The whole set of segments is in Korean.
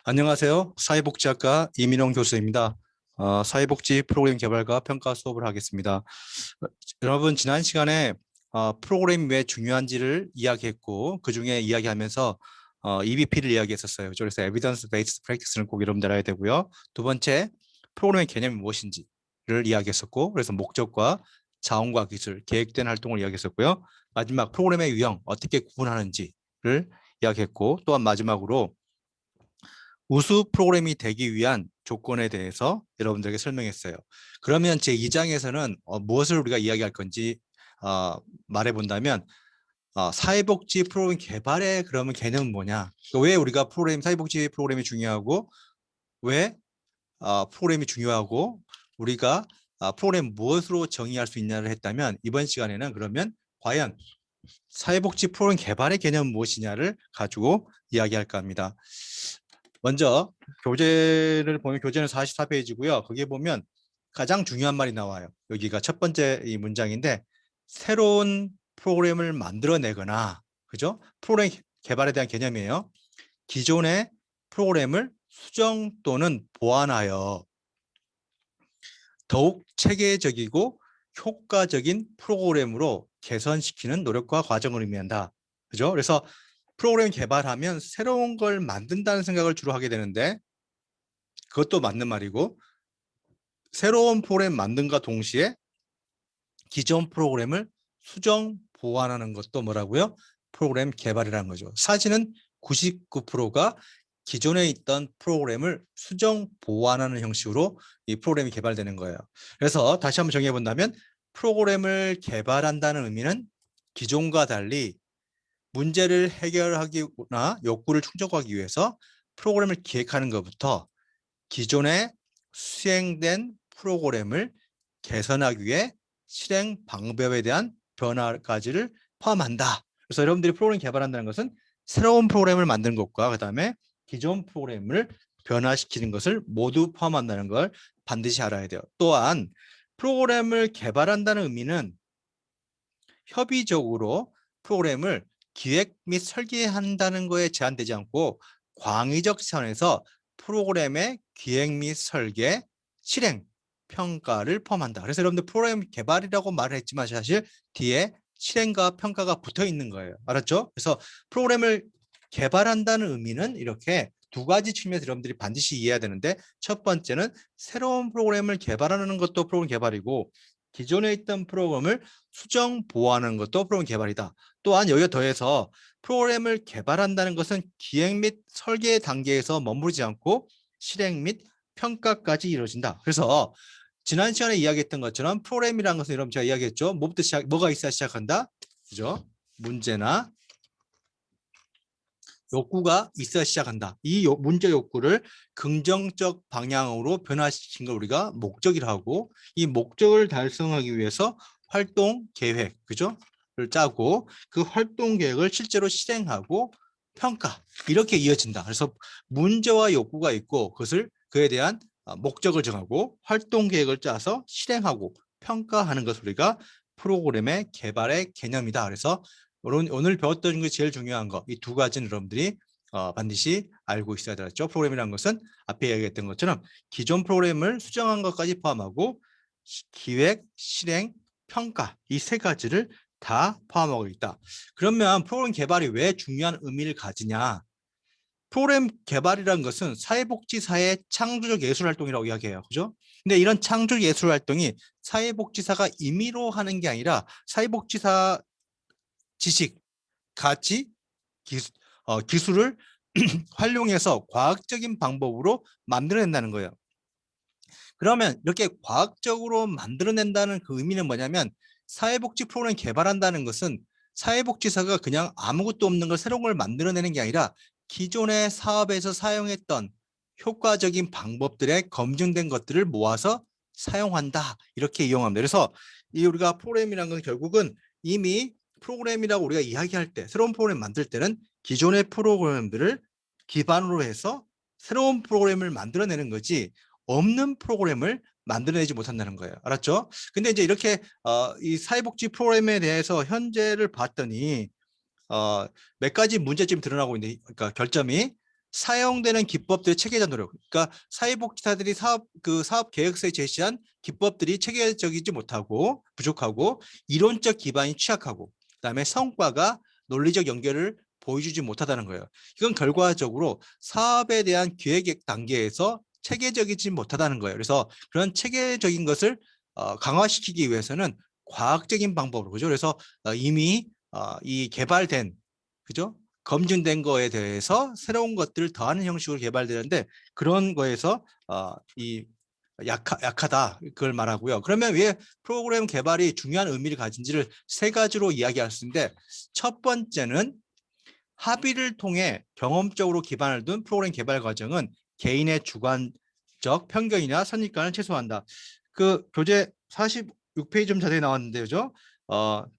안녕하세요. 사회복지학과 이민홍 교수입니다. 사회복지 프로그램 개발과 평가 수업을 하겠습니다. 여러분, 지난 시간에 프로그램이 왜 중요한지를 이야기했고, 그중에 이야기하면서 EBP를 이야기했었어요. 그래서 Evidence Based Practice는 꼭 여러분들 알아야 되고요. 두 번째, 프로그램의 개념이 무엇인지를 이야기했었고, 그래서 목적과 자원과 기술, 계획된 활동을 이야기했었고요. 마지막, 프로그램의 유형, 어떻게 구분하는지를 이야기했고, 또한 마지막으로 우수 프로그램이 되기 위한 조건에 대해서 여러분들에게 설명했어요. 그러면 제2장에서는 무엇을 우리가 이야기할 건지 말해 본다면 사회복지 프로그램 개발의 그러면 개념은 뭐냐? 왜 우리가 사회복지 프로그램이 중요하고 왜 프로그램이 중요하고 우리가 프로그램 무엇으로 정의할 수 있냐를 했다면 이번 시간에는 그러면 과연 사회복지 프로그램 개발의 개념은 무엇이냐를 가지고 이야기할까 합니다. 먼저 교재를 보면 교재는 44페이지고요. 거기에 보면 가장 중요한 말이 나와요. 여기가 첫 번째 이 문장인데 새로운 프로그램을 만들어내거나 그죠? 프로그램 개발에 대한 개념이에요. 기존의 프로그램을 수정 또는 보완하여 더욱 체계적이고 효과적인 프로그램으로 개선시키는 노력과 과정을 의미한다. 그죠? 그래서 프로그램 개발하면 새로운 걸 만든다는 생각을 주로 하게 되는데 그것도 맞는 말이고 새로운 프로그램 만든과 동시에 기존 프로그램을 수정 보완하는 것도 뭐라고요? 프로그램 개발이라는 거죠. 사실은 99%가 기존에 있던 프로그램을 수정 보완하는 형식으로 이 프로그램이 개발되는 거예요. 그래서 다시 한번 정리해 본다면 프로그램을 개발한다는 의미는 기존과 달리 문제를 해결하거나 욕구를 충족하기 위해서 프로그램을 기획하는 것부터 기존에 수행된 프로그램을 개선하기 위해 실행 방법에 대한 변화까지를 포함한다. 그래서 여러분들이 프로그램 개발한다는 것은 새로운 프로그램을 만드는 것과 그다음에 기존 프로그램을 변화시키는 것을 모두 포함한다는 걸 반드시 알아야 돼요. 또한 프로그램을 개발한다는 의미는 협의적으로 프로그램을 기획 및 설계한다는 거에 제한되지 않고 광의적 차원에서 프로그램의 기획 및 설계, 실행, 평가를 포함한다. 그래서 여러분들 프로그램 개발이라고 말을 했지만 사실 뒤에 실행과 평가가 붙어 있는 거예요. 알았죠? 그래서 프로그램을 개발한다는 의미는 이렇게 두 가지 측면에서 여러분들이 반드시 이해해야 되는데 첫 번째는 새로운 프로그램을 개발하는 것도 프로그램 개발이고 기존에 있던 프로그램을 수정 보완하는 것도 프로그램 개발이다. 또한 여기에 더해서 프로그램을 개발한다는 것은 기획 및 설계 단계에서 머무르지 않고 실행 및 평가까지 이루어진다. 그래서 지난 시간에 이야기했던 것처럼 프로그램이라는 것은 여러분 제가 이야기했죠. 뭐가 있어야 시작한다? 그죠? 문제나 욕구가 있어야 시작한다. 이 문제 욕구를 긍정적 방향으로 변화시킨 걸 우리가 목적이라고 하고 이 목적을 달성하기 위해서 활동 계획, 그죠? 를 짜고 그 활동 계획을 실제로 실행하고 평가 이렇게 이어진다. 그래서 문제와 욕구가 있고 그에 대한 목적을 정하고 활동 계획을 짜서 실행하고 평가하는 것을 우리가 프로그램의 개발의 개념이다. 그래서 오늘 배웠던 게 제일 중요한 거 이 두 가지는 여러분들이 반드시 알고 있어야 되겠죠. 프로그램이라는 것은 앞에 이야기했던 것처럼 기존 프로그램을 수정한 것까지 포함하고 기획, 실행, 평가 이 세 가지를 다 포함하고 있다. 그러면 프로그램 개발이 왜 중요한 의미를 가지냐? 프로그램 개발이라는 것은 사회복지사의 창조적 예술활동이라고 이야기해요. 그죠? 근데 이런 창조적 예술활동이 사회복지사가 임의로 하는 게 아니라 사회복지사 지식, 가치, 기술을 활용해서 과학적인 방법으로 만들어낸다는 거예요. 그러면 이렇게 과학적으로 만들어낸다는 그 의미는 뭐냐면 사회복지 프로그램 개발한다는 것은 사회복지사가 그냥 아무것도 없는 걸 새로운 걸 만들어내는 게 아니라 기존의 사업에서 사용했던 효과적인 방법들에 검증된 것들을 모아서 사용한다. 이렇게 이용합니다. 그래서 우리가 프로그램이라는 건 결국은 이미 프로그램이라고 우리가 이야기할 때 새로운 프로그램 만들 때는 기존의 프로그램들을 기반으로 해서 새로운 프로그램을 만들어내는 거지 없는 프로그램을 만들어내지 못한다는 거예요. 알았죠? 근데 이제 이렇게 이 사회복지 프로그램에 대해서 현재를 봤더니 몇 가지 문제점이 드러나고 있는데 그러니까 결점이 사용되는 기법들의 체계적 노력. 그러니까 사회복지사들이 사업 계획서에 제시한 기법들이 체계적이지 못하고 부족하고 이론적 기반이 취약하고 그다음에 성과가 논리적 연결을 보여주지 못하다는 거예요. 이건 결과적으로 사업에 대한 계획 단계에서 체계적이지 못하다는 거예요. 그래서 그런 체계적인 것을 강화시키기 위해서는 과학적인 방법으로 그죠. 그래서 이미 이 개발된 그죠. 검증된 거에 대해서 새로운 것들을 더하는 형식으로 개발되는데 그런 거에서 이 약하다 그걸 말하고요. 그러면 왜 프로그램 개발이 중요한 의미를 가진지를 세 가지로 이야기할 수 있는데 첫 번째는 합의를 통해 경험적으로 기반을 둔 프로그램 개발 과정은 개인의 주관적 편견이나 선입관을 최소화한다. 그 교재 46페이지 좀 자세히 나왔는데 그죠?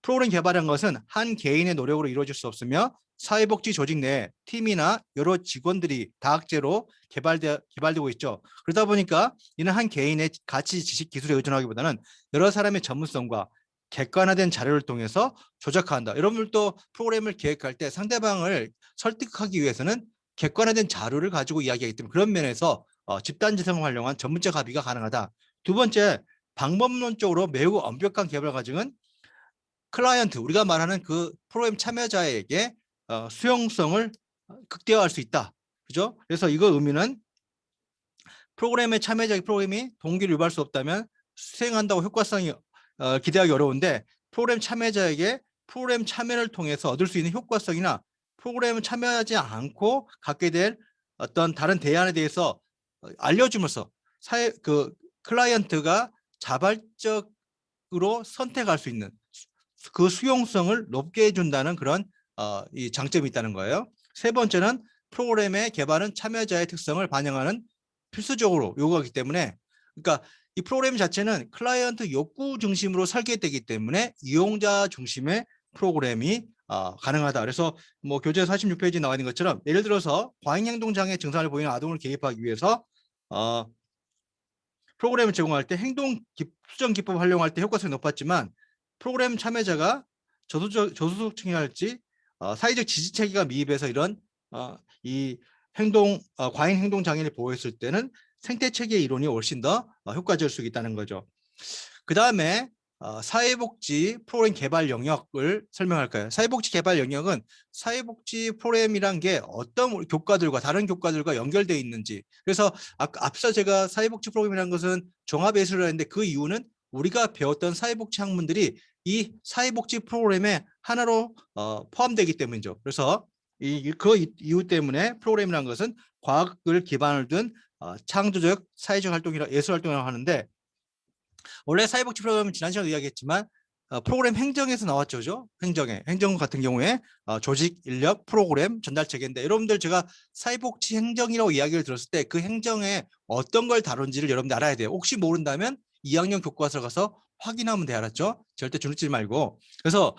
프로그램 개발한 것은 한 개인의 노력으로 이루어질 수 없으며 사회복지 조직 내 팀이나 여러 직원들이 다학제로 개발되고 있죠. 그러다 보니까 이는 한 개인의 가치, 지식, 기술에 의존하기보다는 여러 사람의 전문성과 객관화된 자료를 통해서 조작한다. 여러분들도 프로그램을 계획할 때 상대방을 설득하기 위해서는 객관화된 자료를 가지고 이야기하기 때문에 그런 면에서 집단지성을 활용한 전문적 합의가 가능하다. 두 번째, 방법론적으로 매우 엄격한 개발 과정은 클라이언트, 우리가 말하는 그 프로그램 참여자에게 수용성을 극대화할 수 있다. 그죠? 그래서 이거 의미는 프로그램에 참여자의 프로그램이 동기를 유발할 수 없다면 수행한다고 효과성이 기대하기 어려운데 프로그램 참여자에게 프로그램 참여를 통해서 얻을 수 있는 효과성이나 프로그램을 참여하지 않고 갖게 될 어떤 다른 대안에 대해서 알려주면서 그 클라이언트가 자발적으로 선택할 수 있는 그 수용성을 높게 해준다는 그런 이 장점이 있다는 거예요. 세 번째는 프로그램의 개발은 참여자의 특성을 반영하는 필수적으로 요구하기 때문에 그러니까 이 프로그램 자체는 클라이언트 욕구 중심으로 설계되기 때문에 이용자 중심의 프로그램이 가능하다. 그래서 뭐 교재 46페이지 나와 있는 것처럼 예를 들어서 과잉행동장애 증상을 보이는 아동을 개입하기 위해서 프로그램을 제공할 때 수정 기법을 활용할 때 효과성이 높았지만 프로그램 참여자가 저소득층이 할지 사회적 지지 체계가 미입해서 이런 이 과잉 행동 장애를 보호했을 때는 생태 체계 이론이 훨씬 더 효과적일 수 있다는 거죠. 그 다음에 사회복지 프로그램 개발 영역을 설명할까요? 사회복지 개발 영역은 사회복지 프로그램이란 게 어떤 교과들과 다른 교과들과 연결되어 있는지. 그래서 앞서 제가 사회복지 프로그램이라는 것은 종합예술을 했는데 그 이유는 우리가 배웠던 사회복지 학문들이 이 사회복지 프로그램의 하나로 포함되기 때문이죠. 그래서 그 이유 때문에 프로그램이라는 것은 과학을 기반을 둔 창조적 사회적 활동이라 예술 활동이라고 하는데 원래 사회복지 프로그램은 지난 시간에 이야기했지만 프로그램 행정에서 나왔죠. 그죠? 행정 같은 경우에 조직, 인력, 프로그램, 전달 체계인데 여러분들 제가 사회복지 행정이라고 이야기를 들었을 때 그 행정에 어떤 걸 다룬지를 여러분들 알아야 돼요. 혹시 모른다면 2학년 교과서 가서 확인하면 돼. 알았죠? 절대 주눅지지 말고. 그래서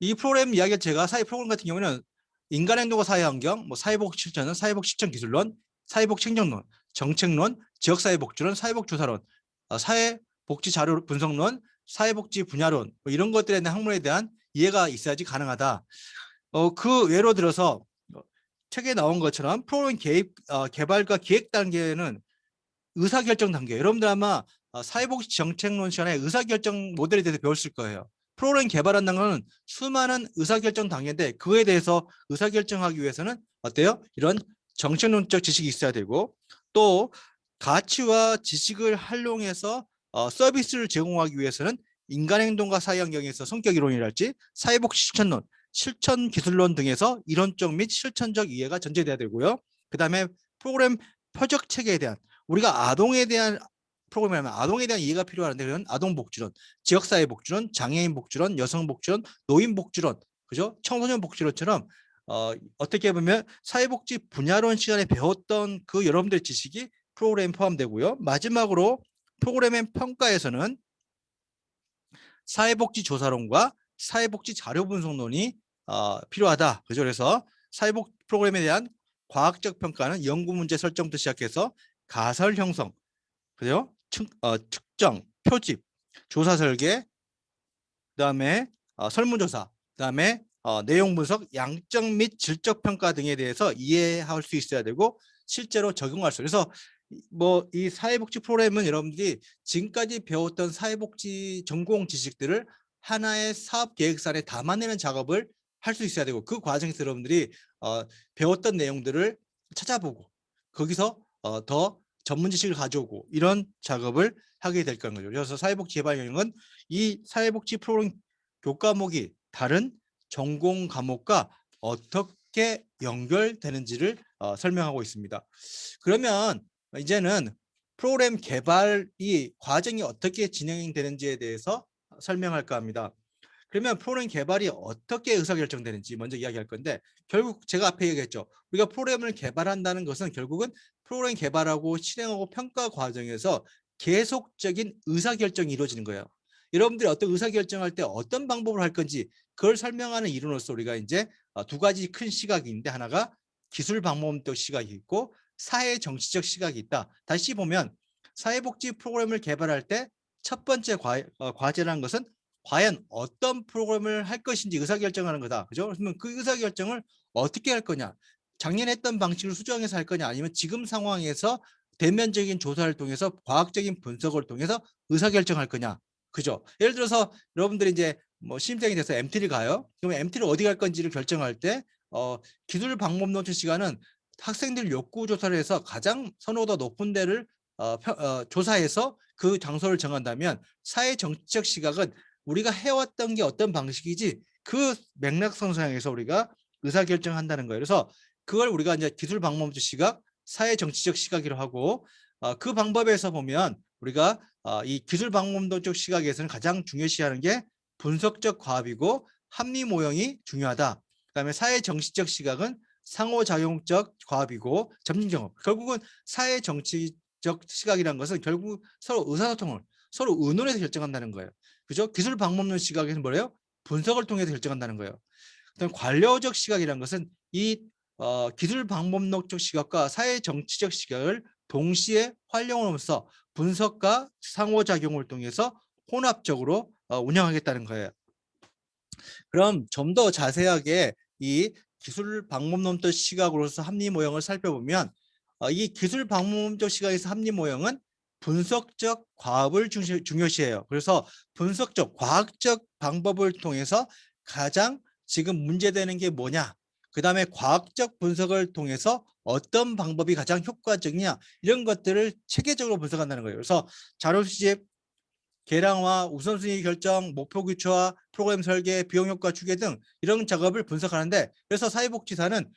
이 프로그램 이야기를 제가 사회 프로그램 같은 경우는 인간행동과 사회환경, 뭐 사회복지 실천은 사회복지 실천 기술론, 사회복지 행정론, 정책론, 지역사회복지론, 사회복지조사론, 사회복지 자료 분석론, 사회복지 분야론 뭐 이런 것들에 대한 학문에 대한 이해가 있어야지 가능하다. 그 예로 들어서 책에 나온 것처럼 프로그램 개발과 기획 단계는 의사결정 단계. 여러분들 아마 사회복지 정책론 시간에 의사결정 모델에 대해서 배웠을 거예요. 프로그램 개발한다는 것은 수많은 의사결정 단계인데 그에 대해서 의사결정하기 위해서는 어때요? 이런 정책론적 지식이 있어야 되고 또 가치와 지식을 활용해서 서비스를 제공하기 위해서는 인간행동과 사회환경에서 성격이론이랄지 사회복지 실천론, 실천기술론 등에서 이론적 및 실천적 이해가 전제돼야 되고요. 그 다음에 프로그램 표적 체계에 대한 우리가 아동에 대한 프로그램이라면 아동에 대한 이해가 필요한데 그런 아동복지론, 지역사회복지론, 장애인복지론, 여성복지론, 노인복지론, 그죠? 청소년복지론처럼 어떻게 보면 사회복지 분야론 시간에 배웠던 그 여러분들의 지식이 프로그램에 포함되고요. 마지막으로 프로그램의 평가에서는 사회복지 조사론과 사회복지 자료 분석론이 필요하다. 그죠? 그래서 사회복 프로그램에 대한 과학적 평가는 연구 문제 설정부터 시작해서 가설 형성, 그죠? 측정, 표집, 조사 설계, 그다음에 설문조사, 그다음에 내용 분석, 양적 및 질적 평가 등에 대해서 이해할 수 있어야 되고 실제로 적용할 수. 그래서 뭐 이 사회복지 프로그램은 여러분들이 지금까지 배웠던 사회복지 전공 지식들을 하나의 사업 계획서에 담아내는 작업을 할 수 있어야 되고 그 과정에서 여러분들이 배웠던 내용들을 찾아보고 거기서 더 전문 지식을 가져오고 이런 작업을 하게 될 거는 거죠. 그래서 사회복지 개발 영역은 이 사회복지 프로그램 교과목이 다른 전공 과목과 어떻게 연결되는지를 설명하고 있습니다. 그러면 이제는 프로그램 개발이 과정이 어떻게 진행되는지에 대해서 설명할까 합니다. 그러면 프로그램 개발이 어떻게 의사결정되는지 먼저 이야기할 건데 결국 제가 앞에 얘기했죠. 우리가 프로그램을 개발한다는 것은 결국은 프로그램 개발하고 실행하고 평가 과정에서 계속적인 의사결정이 이루어지는 거예요. 여러분들이 어떤 의사결정할 때 어떤 방법을 할 건지 그걸 설명하는 이론으로서 우리가 이제 두 가지 큰 시각이 있는데 하나가 기술 방법적 시각이 있고 사회 정치적 시각이 있다. 다시 보면 사회복지 프로그램을 개발할 때 첫 번째 과제라는 것은 과연 어떤 프로그램을 할 것인지 의사결정하는 거다. 그죠? 그러면 그 의사결정을 어떻게 할 거냐? 작년에 했던 방식을 수정해서 할 거냐? 아니면 지금 상황에서 대면적인 조사를 통해서 과학적인 분석을 통해서 의사결정할 거냐? 그죠? 예를 들어서 여러분들이 이제 뭐 신입생이 돼서 MT를 가요. 그러면 MT를 어디 갈 건지를 결정할 때 기술 방법 노출 시간은 학생들 욕구 조사를 해서 가장 선호도가 높은 데를 조사해서 그 장소를 정한다면 사회 정치적 시각은 우리가 해왔던 게 어떤 방식이지 그 맥락선상에서 우리가 의사결정한다는 거예요. 그래서 그걸 우리가 이제 기술 방법적 시각, 사회 정치적 시각이라고 하고 그 방법에서 보면 우리가 이 기술 방법적 시각에서는 가장 중요시하는 게 분석적 과학이고 합리 모형이 중요하다. 그다음에 사회 정치적 시각은 상호작용적 과학이고 점진 경험. 결국은 사회 정치적 시각이라는 것은 결국 서로 의사소통을 서로 의논해서 결정한다는 거예요. 그죠? 기술 방법론 시각에서는 뭐래요? 분석을 통해서 결정한다는 거예요. 그다음 관료적 시각이라는 것은 이 기술 방법론적 시각과 사회 정치적 시각을 동시에 활용하면서 분석과 상호작용을 통해서 혼합적으로 운영하겠다는 거예요. 그럼 좀 더 자세하게 이 기술 방법론적 시각으로서 합리 모형을 살펴보면 이 기술 방법론적 시각에서 합리 모형은 분석적 과학을 중요시해요. 그래서 분석적 과학적 방법을 통해서 가장 지금 문제되는 게 뭐냐, 그 다음에 과학적 분석을 통해서 어떤 방법이 가장 효과적이냐 이런 것들을 체계적으로 분석한다는 거예요. 그래서 자료 수집, 계량화, 우선순위 결정, 목표 구체화, 프로그램 설계, 비용 효과 추계 등 이런 작업을 분석하는데 그래서 사회복지사는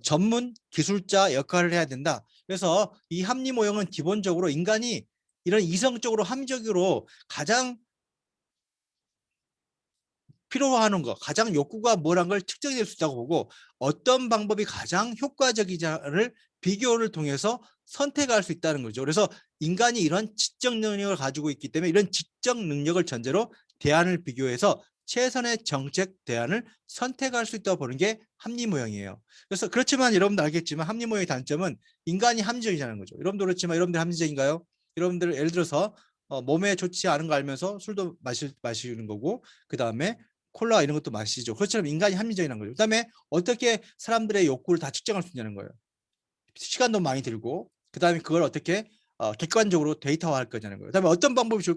전문 기술자 역할을 해야 된다. 그래서 이 합리 모형은 기본적으로 인간이 이런 이성적으로 합리적으로 가장 필요로 하는 거, 가장 욕구가 뭐란 걸 측정해 수 있다고 보고 어떤 방법이 가장 효과적이냐를 비교를 통해서 선택할 수 있다는 거죠. 그래서 인간이 이런 지적 능력을 가지고 있기 때문에 이런 지적 능력을 전제로 대안을 비교해서 최선의 정책 대안을 선택할 수 있다고 보는 게 합리 모형이에요. 그래서 그렇지만 여러분들 알겠지만 합리 모형의 단점은 인간이 합리적이라는 거죠. 여러분도 그렇지만 여러분들 합리적인가요? 여러분들 예를 들어서 몸에 좋지 않은 거 알면서 술도 마시는 거고 그 다음에 콜라 이런 것도 마시죠. 그것처럼 인간이 합리적이라는 거죠. 그다음에 어떻게 사람들의 욕구를 다 측정할 수 있냐는 거예요. 시간도 많이 들고 그다음에 그걸 어떻게 객관적으로 데이터화할 거냐는 거예요. 그다음에 어떤 방법이 좋을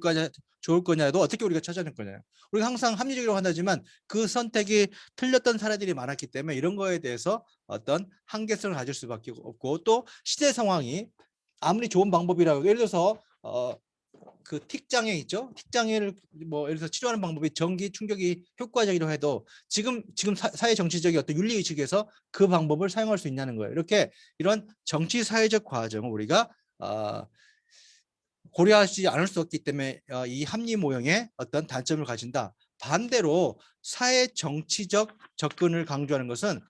거냐도 어떻게 우리가 찾아낼 거냐. 우리가 항상 합리적이라고 한다지만 그 선택이 틀렸던 사례들이 많았기 때문에 이런 거에 대해서 어떤 한계성을 가질 수밖에 없고 또 시대 상황이 아무리 좋은 방법이라고 예를 들어서 그 틱장애 있죠. 틱장애를 뭐 예를 들어서 치료하는 방법이 전기 충격이 효과적이라고 해도 지금 사회 정치적인 어떤 윤리 의식에서 그 방법을 사용할 수 있냐는 거예요. 이렇게 이런 정치 사회적 과정을 우리가 고려하지 않을 수 없기 때문에 이 합리 모형의 어떤 단점을 가진다. 반대로 사회 정치적 접근을 강조하는 것은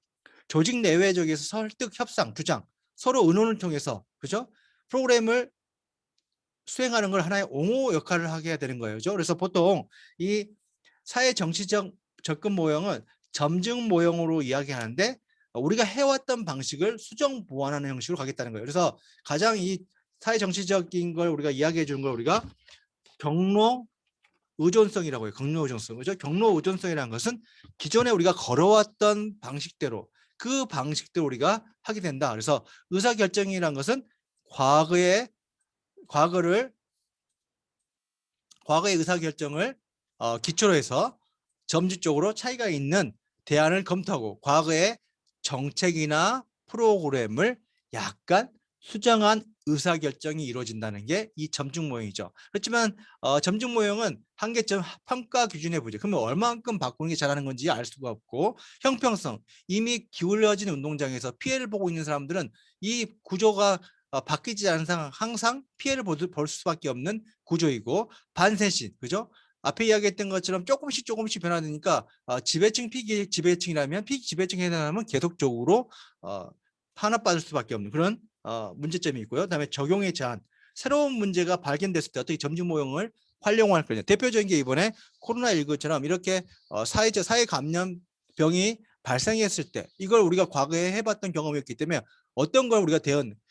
조직 내외적에서 설득, 협상, 주장, 서로 의논을 통해서 그죠? 프로그램을 수행하는 걸 하나의 옹호 역할을 하게 해야 되는 거예요. 그래서 보통 이 사회 정치적 접근 모형은 점증 모형으로 이야기하는데 우리가 해왔던 방식을 수정 보완하는 형식으로 가겠다는 거예요. 그래서 가장 이 사회 정치적인 걸 우리가 이야기해 주는 걸 우리가 경로 의존성이라고 해요. 경로 의존성. 그죠? 경로 의존성이라는 것은 기존에 우리가 걸어왔던 방식대로 그 방식대로 우리가 하게 된다. 그래서 의사결정이라는 것은 과거의 의사결정을 기초로 해서 점진적으로 차이가 있는 대안을 검토하고 과거의 정책이나 프로그램을 약간 수정한 의사결정이 이루어진다는 게 이 점증 모형이죠. 그렇지만 점증 모형은 한계점 평가 기준에 보죠. 그러면 얼마만큼 바꾸는 게 잘하는 건지 알 수가 없고, 형평성, 이미 기울어진 운동장에서 피해를 보고 있는 사람들은 이 구조가 바뀌지 않은 상황 항상 피해를 볼 수밖에 없는 구조이고, 반세신, 그죠? 앞에 이야기했던 것처럼 조금씩 변화되니까 지배층 피기 지배층이라면 피기 지배층에 해당하면 계속적으로 탄압받을 수밖에 없는 그런 문제점이 있고요. 그다음에 적용의 제한, 새로운 문제가 발견됐을 때 어떻게 점증 모형을 활용할 거냐. 대표적인 게 이번에 코로나19처럼 이렇게 사회 감염병이 발생했을 때 이걸 우리가 과거에 해봤던 경험이었기 때문에 어떤 걸 우리가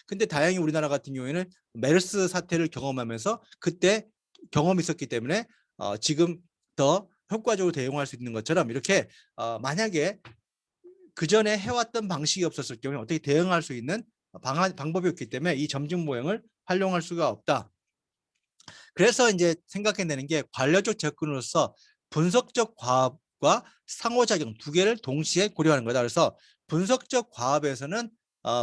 근데 다행히 우리나라 같은 경우에는 메르스 사태를 경험하면서 그때 경험이 있었기 때문에 지금 더 효과적으로 대응할 수 있는 것처럼 이렇게 만약에 그 전에 해왔던 방식이 없었을 경우에 어떻게 대응할 수 있는 방법이 없기 때문에 이 점증 모형을 활용할 수가 없다. 그래서 이제 생각해내는 게 관료적 접근으로서 분석적 과학과 상호작용 두 개를 동시에 고려하는 거다. 그래서 분석적 과학에서는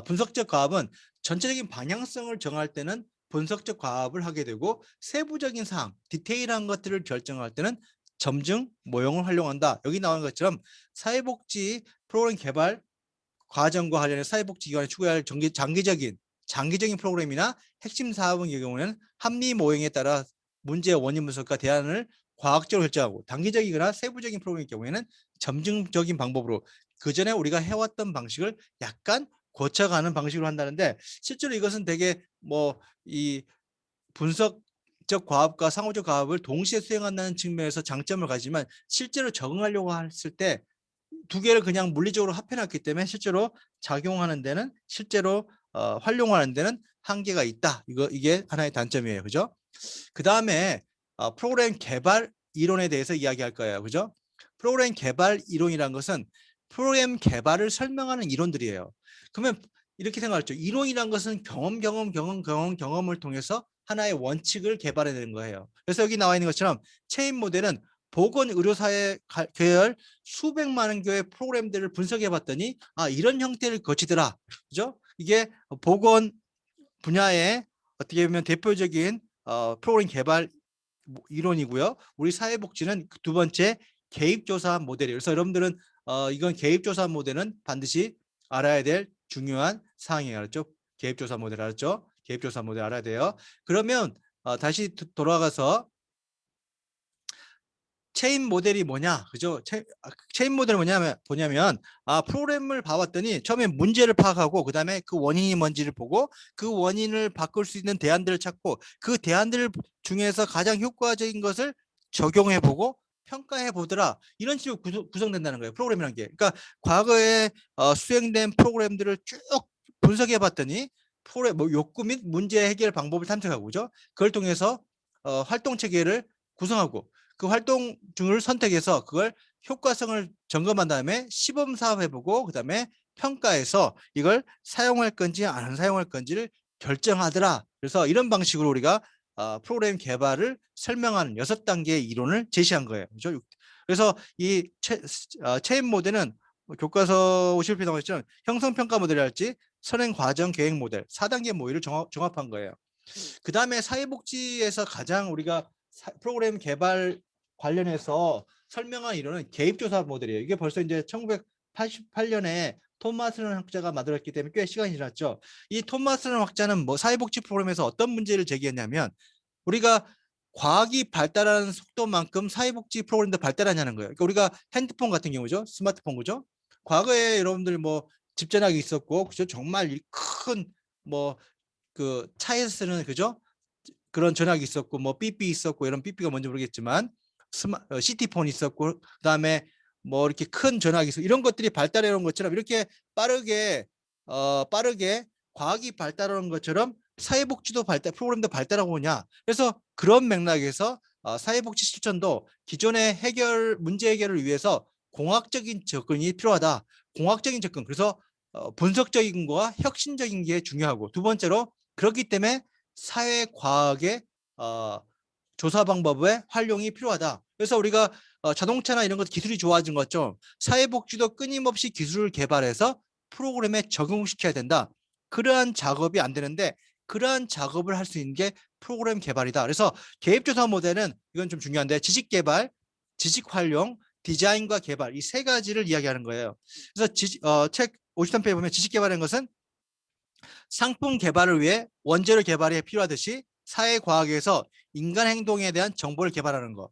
분석적 과학은 전체적인 방향성을 정할 때는 분석적 과학을 하게 되고, 세부적인 사항, 디테일한 것들을 결정할 때는 점증 모형을 활용한다. 여기 나오는 것처럼 사회복지 프로그램 개발 과정과 관련해 사회복지기관이 추구할 장기적인 프로그램이나 핵심 사업의 경우에는 합리 모형에 따라 문제의 원인 분석과 대안을 과학적으로 결정하고, 단기적이거나 세부적인 프로그램의 경우에는 점증적인 방법으로 그 전에 우리가 해왔던 방식을 약간 고쳐가는 방식으로 한다는데, 실제로 이것은 되게 이 분석적 과학과 상호적 과학을 동시에 수행한다는 측면에서 장점을 가지만, 실제로 적응하려고 했을 때 두 개를 그냥 물리적으로 합해놨기 때문에 실제로 작용하는 데는 활용하는 데는 한계가 있다. 이게 하나의 단점이에요. 그죠? 그 다음에 프로그램 개발 이론에 대해서 이야기할 거예요. 그죠? 프로그램 개발 이론이라는 것은 프로그램 개발을 설명하는 이론들이에요. 그러면 이렇게 생각하죠. 이론이란 것은 경험을 통해서 하나의 원칙을 개발해내는 거예요. 그래서 여기 나와 있는 것처럼 체인 모델은 보건의료사회 계열 수백만 개의 프로그램들을 분석해 봤더니 이런 형태를 거치더라. 그죠? 이게 보건 분야의 어떻게 보면 대표적인 프로그램 개발 이론이고요. 우리 사회복지는 두 번째 개입조사 모델이에요. 그래서 여러분들은 이건 개입조사 모델은 반드시 알아야 될 중요한 사항이에요. 알았죠? 개입조사 모델 알았죠? 개입조사 모델 알아야 돼요. 그러면 다시 돌아가서 체인 모델이 뭐냐, 그죠? 체인 모델은 뭐냐면 프로그램을 봐왔더니 처음에 문제를 파악하고 그 다음에 그 원인이 뭔지를 보고 그 원인을 바꿀 수 있는 대안들을 찾고 그 대안들 중에서 가장 효과적인 것을 적용해보고 평가해보더라. 이런 식으로 구성된다는 거예요. 프로그램이라는 게. 그러니까 과거에 수행된 프로그램들을 쭉 분석해봤더니 프로그램 욕구 및 문제 해결 방법을 탐색하고, 그죠? 그걸 통해서 활동 체계를 구성하고 그 활동 중을 선택해서 그걸 효과성을 점검한 다음에 시범 사업해보고 그 다음에 평가해서 이걸 사용할 건지 안 사용할 건지를 결정하더라. 그래서 이런 방식으로 우리가 프로그램 개발을 설명하는 6단계의 이론을 제시한 거예요. 그렇죠? 그래서 이 체인 모델은 교과서 51페이지 나오셨죠? 형성평가 모델이랄지 선행 과정 계획 모델 4단계 모의를 종합한 거예요. 그 다음에 사회복지에서 가장 우리가 프로그램 개발 관련해서 설명한 이론은 개입조사 모델이에요. 이게 벌써 이제 1988년에 토마스런 학자가 만들었기 때문에 꽤 시간이 지났죠. 이 토마스런 학자는 사회복지 프로그램에서 어떤 문제를 제기했냐면, 우리가 과학이 발달하는 속도만큼 사회복지 프로그램도 발달하냐는 거예요. 그러니까 우리가 핸드폰 같은 경우죠. 스마트폰, 그죠? 과거에 여러분들 집 전화기 있었고, 그죠? 정말 큰 그 차에서 쓰는, 그죠? 그런 전화기 있었고 삐삐 있었고, 이런 삐삐가 뭔지 모르겠지만 시티폰 있었고, 그다음에 이렇게 큰 전화기 있었고, 이런 것들이 발달해 온 것처럼 이렇게 빠르게 과학이 발달하는 것처럼 사회복지도 프로그램도 발달하고 오냐. 그래서 그런 맥락에서 사회복지 실천도 기존의 문제 해결을 위해서 공학적인 접근이 필요하다. 공학적인 접근. 그래서 분석적인 거와 혁신적인 게 중요하고, 두 번째로 그렇기 때문에 사회과학의 조사 방법의 활용이 필요하다. 그래서 우리가 자동차나 이런 것 기술이 좋아진 것처럼 사회복지도 끊임없이 기술을 개발해서 프로그램에 적용시켜야 된다. 그러한 작업이 안 되는데 그러한 작업을 할 수 있는 게 프로그램 개발이다. 그래서 개입조사 모델은 이건 좀 중요한데 지식 개발, 지식 활용, 디자인과 개발 이 세 가지를 이야기하는 거예요. 그래서 책 53페이지 보면 지식 개발하는 것은 상품 개발을 위해 원재료 개발이 필요하듯이 사회과학에서 인간 행동에 대한 정보를 개발하는 것.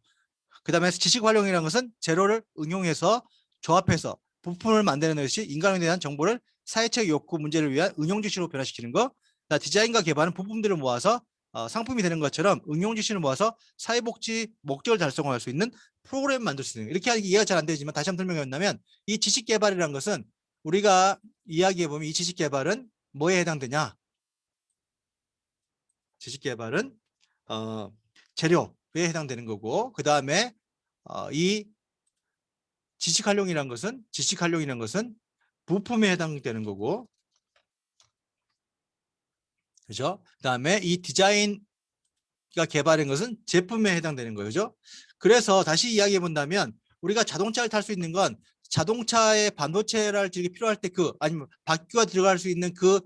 그 다음에 지식 활용이라는 것은 재료를 응용해서 조합해서 부품을 만드는 것이 인간에 대한 정보를 사회적 욕구 문제를 위한 응용 지식으로 변화시키는 것. 디자인과 개발은 부품들을 모아서 상품이 되는 것처럼 응용 지식을 모아서 사회복지 목적을 달성할 수 있는 프로그램을 만들 수 있는, 이렇게 하는 게 이해가 잘 안 되지만 다시 한번 설명해 본다면 이 지식 개발이라는 것은 우리가 이야기해 보면 이 지식 개발은 뭐에 해당되냐? 지식 개발은 재료에 해당되는 거고, 그 다음에 이 지식 활용이라는 것은 부품에 해당되는 거고, 그죠? 그다음에 이 디자인가 개발한 것은 제품에 해당되는 거죠. 그래서 다시 이야기해 본다면 우리가 자동차를 탈 수 있는 건 자동차의 반도체를 필요할 때 아니면 바퀴가 들어갈 수 있는 그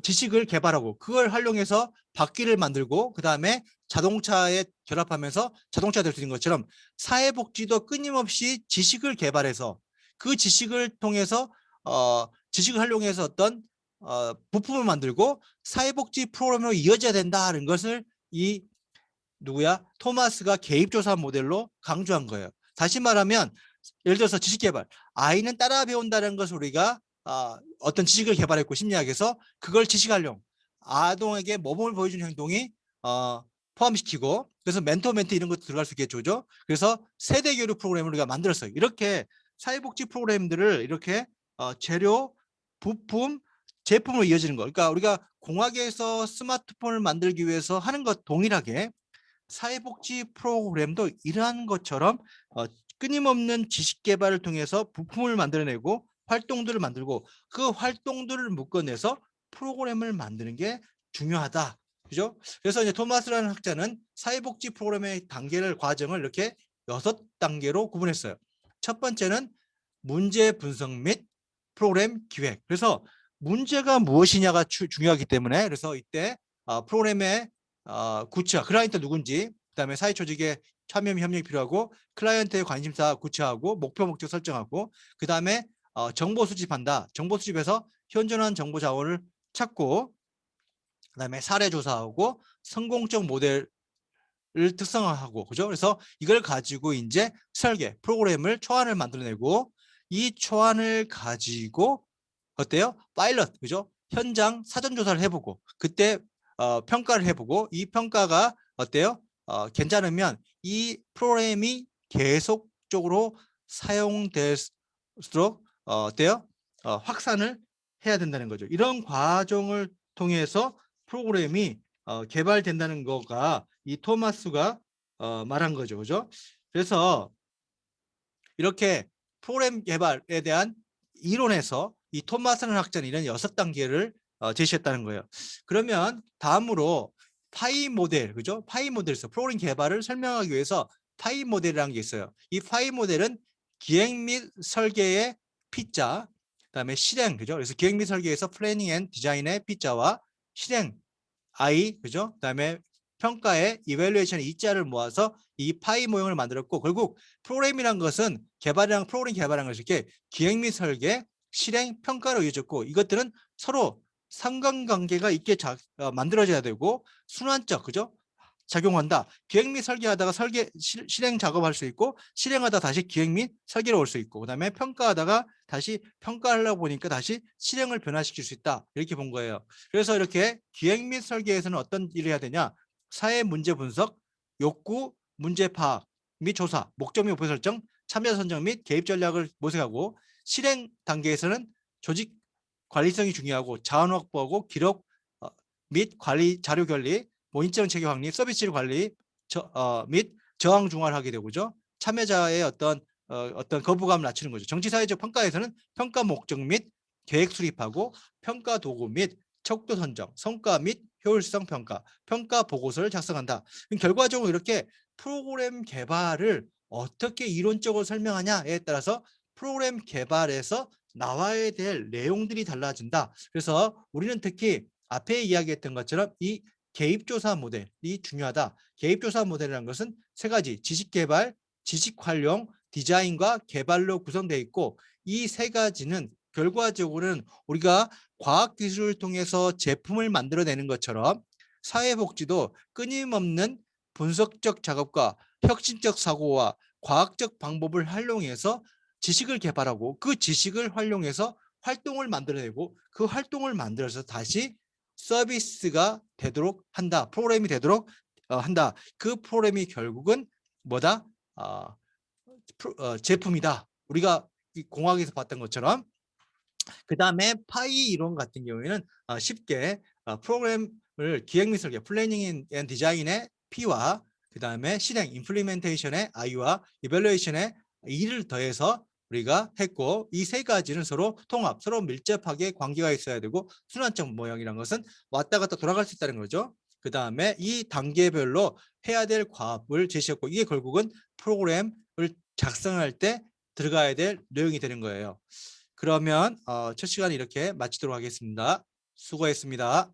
지식을 개발하고 그걸 활용해서 바퀴를 만들고 그 다음에 자동차에 결합하면서 자동차가 될 수 있는 것처럼 사회복지도 끊임없이 지식을 개발해서 그 지식을 통해서 지식을 활용해서 어떤 부품을 만들고 사회복지 프로그램으로 이어져야 된다는 것을 이 토마스가 개입조사 모델로 강조한 거예요. 다시 말하면 예를 들어서 지식개발, 아이는 따라 배운다는 것을 우리가 어떤 지식을 개발했고 심리학에서 그걸 지식활용, 아동에게 모범을 보여주는 행동이 포함시키고, 그래서 멘토 멘티 이런 것도 들어갈 수 있겠죠. 그래서 세대 교육 프로그램을 우리가 만들었어요. 이렇게 사회복지 프로그램들을 이렇게 재료, 부품, 제품으로 이어지는 거. 그러니까 우리가 공학에서 스마트폰을 만들기 위해서 하는 것 동일하게 사회복지 프로그램도 이러한 것처럼 끊임없는 지식 개발을 통해서 부품을 만들어내고 활동들을 만들고 그 활동들을 묶어내서 프로그램을 만드는 게 중요하다. 그죠? 그래서 이제 토마스라는 학자는 사회복지 프로그램의 과정을 이렇게 6단계로 구분했어요. 첫 번째는 문제 분석 및 프로그램 기획. 그래서 문제가 무엇이냐가 중요하기 때문에 그래서 이때 프로그램의 구체화, 클라이언트 누군지, 그다음에 사회 조직의 참여 및 협력이 필요하고 클라이언트의 관심사 구체화하고 목적 설정하고 그다음에 정보 수집한다. 정보 수집해서 현존한 정보 자원을 찾고 그다음에 사례 조사하고 성공적 모델을 특성화하고, 그죠? 그래서 이걸 가지고 이제 프로그램을 초안을 만들어내고 이 초안을 가지고 어때요? 파일럿, 그죠? 현장 사전 조사를 해보고 그때 평가를 해보고 이 평가가 어때요? 괜찮으면 이 프로그램이 계속적으로 사용될수록 어때요? 확산을 해야 된다는 거죠. 이런 과정을 통해서 프로그램이 개발된다는 거가 이 토마스가 말한 거죠. 그죠? 그래서 이렇게 프로그램 개발에 대한 이론에서 이 토마스라는 학자는 이런 6단계를 제시했다는 거예요. 그러면 다음으로 파이 모델, 그죠? 파이 모델에서 프로그램 개발을 설명하기 위해서 파이 모델이라는 게 있어요. 이 파이 모델은 기획 및 설계의 P자, 그다음에 실행, 그죠? 그래서 기획 및 설계에서 플래닝 앤 디자인의 P자와 실행 I, 그죠? 그다음에 평가의 이밸류에이션의 E자를 모아서 이 파이 모형을 만들었고, 결국 프로그램이란 것은 프로그램 개발한 것이 이렇게 기획 및 설계, 실행, 평가로 이어졌고, 이것들은 서로 상관관계가 있게 만들어져야 되고 순환적, 그죠? 작용한다. 기획 및 설계하다가 실행 작업할 수 있고 실행하다 다시 기획 및 설계로 올 수 있고 그다음에 평가하다가 다시 평가하려고 보니까 다시 실행을 변화시킬 수 있다. 이렇게 본 거예요. 그래서 이렇게 기획 및 설계에서는 어떤 일을 해야 되냐? 사회 문제 분석, 욕구, 문제 파악 및 조사, 목적 및 목표 설정, 참여 선정 및 개입 전략을 모색하고 실행 단계에서는 조직 관리성이 중요하고 자원 확보하고 기록 및 관리 자료 관리, 모니터링 체계 확립, 서비스 관리, 및 저항 중화를 하게 되고, 그죠? 참여자의 어떤 거부감을 낮추는 거죠. 정치 사회적 평가에서는 평가 목적 및 계획 수립하고 평가 도구 및 척도 선정, 성과 및 효율성 평가, 평가 보고서를 작성한다. 결과적으로 이렇게 프로그램 개발을 어떻게 이론적으로 설명하냐에 따라서 프로그램 개발에서 나와야 될 내용들이 달라진다. 그래서 우리는 특히 앞에 이야기했던 것처럼 이 개입조사 모델이 중요하다. 개입조사 모델이라는 것은 세 가지: 지식개발, 지식활용, 디자인과 개발로 구성되어 있고, 이 세 가지는 결과적으로는 우리가 과학기술을 통해서 제품을 만들어내는 것처럼 사회복지도 끊임없는 분석적 작업과 혁신적 사고와 과학적 방법을 활용해서 지식을 개발하고 그 지식을 활용해서 활동을 만들어내고 그 활동을 만들어서 다시 서비스가 되도록 한다. 프로그램이 되도록 한다. 그 프로그램이 결국은 뭐다? 제품이다. 우리가 공학에서 봤던 것처럼. 그 다음에 파이 이론 같은 경우에는 쉽게 프로그램을 기획 및 설계, 플래닝 앤 디자인의 P와 그 다음에 실행, 임플리멘테이션의 I와 이밸루에이션의 E를 더해서 우리가 했고, 이 세 가지는 서로 통합, 서로 밀접하게 관계가 있어야 되고, 순환점 모형이라는 것은 왔다 갔다 돌아갈 수 있다는 거죠. 그 다음에 이 단계별로 해야 될 과업을 제시했고, 이게 결국은 프로그램을 작성할 때 들어가야 될 내용이 되는 거예요. 그러면 첫 시간 이렇게 마치도록 하겠습니다. 수고했습니다.